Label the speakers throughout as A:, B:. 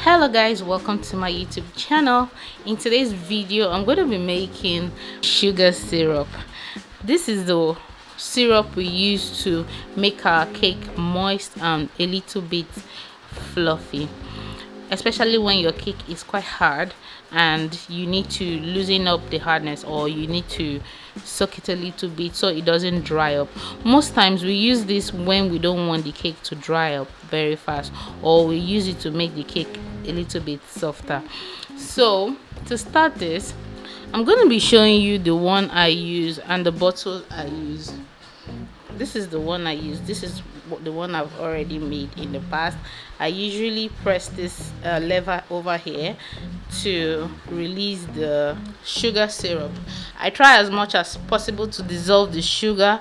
A: Hello guys, welcome to my YouTube channel. In today's video I'm going to be making sugar syrup. This is the syrup we use to make our cake moist and a little bit fluffy, especially when your cake is quite hard and you need to loosen up the hardness, or you need to soak it a little bit so it doesn't dry up. Most times we use this when we don't want the cake to dry up very fast, or we use it to make the cake a little bit softer. So to start this, I'm going to be showing you the one I use and the bottle I use. This is the one I use. This is the one I've already made in the past. I usually press this lever over here to release the sugar syrup. I try as much as possible to dissolve the sugar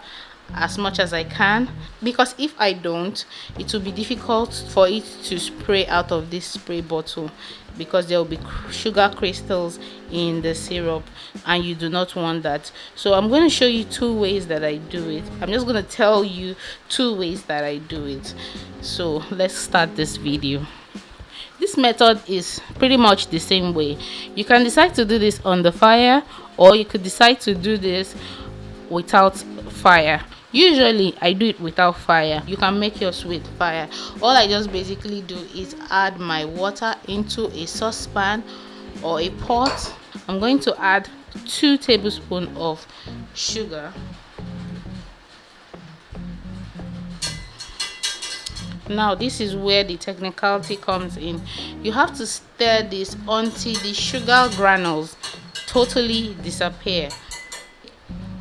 A: as much as I can, because if I don't, it will be difficult for it to spray out of this spray bottle, because there will be sugar crystals in the syrup and you do not want that. So I'm going to show you two ways that I do it. I'm just going to tell you two ways that I do it. So let's start this video. This method is pretty much the same way. You can decide to do this on the fire, or you could decide to do this without fire. Usually I do it without fire. You can make yours with fire. All I just basically do is add my water into a saucepan or a pot. I'm going to add 2 tablespoons of sugar. Now this is where the technicality comes in. You have to stir this until the sugar granules totally disappear.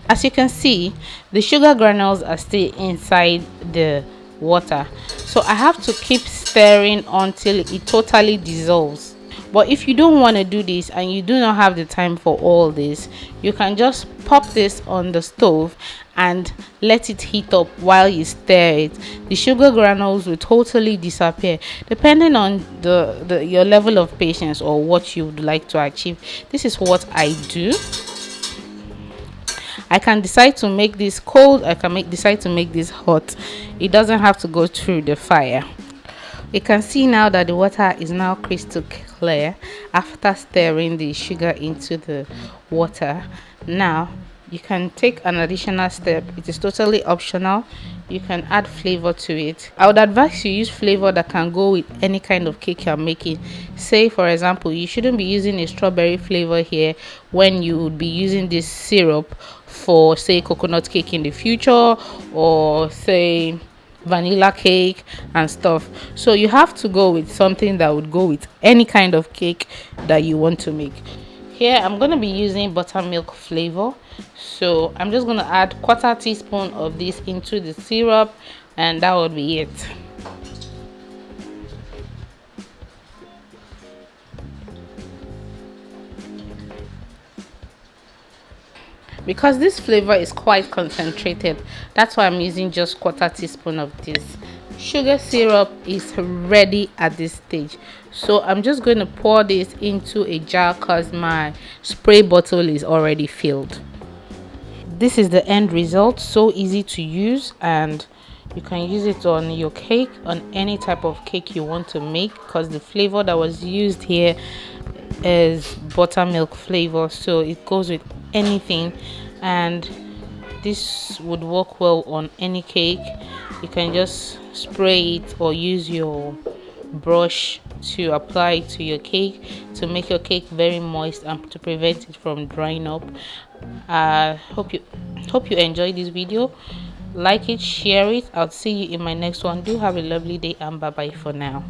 A: As you can see, the sugar granules are still inside the water, so I have to keep stirring until it totally dissolves. But if you don't want to do this and you do not have the time for all this, you can just pop this on the stove and let it heat up while you stir it. The sugar granules will totally disappear, depending on your level of patience or what you would like to achieve. This is what I do. I can decide to make this cold, I can decide to make this hot. It doesn't have to go through the fire. You can see now that the water is now crystal clear after stirring the sugar into the water. Now you can take an additional step. It is totally optional. You can add flavor to it. I would advise you use flavor that can go with any kind of cake you're making. Say for example, you shouldn't be using a strawberry flavor here when you would be using this syrup for, say, coconut cake in the future, or say vanilla cake and stuff. So you have to go with something that would go with any kind of cake that you want to make. Here I'm going to be using buttermilk flavor, so I'm just going to add 1/4 teaspoon of this into the syrup, and that would be it. Because this flavor is quite concentrated, that's why I'm using just 1/4 teaspoon of this. Sugar syrup is ready at this stage, so I'm just going to pour this into a jar because my spray bottle is already filled. This is the end result. So easy to use, and you can use it on your cake, on any type of cake you want to make, because the flavor that was used here is buttermilk flavor, so it goes with anything, and this would work well on any cake. You can just spray it or use your brush to apply it to your cake to make your cake very moist and to prevent it from drying up. Hope you enjoyed this video. Like it, share it. I'll see you in my next one. Do have a lovely day, and bye bye for now.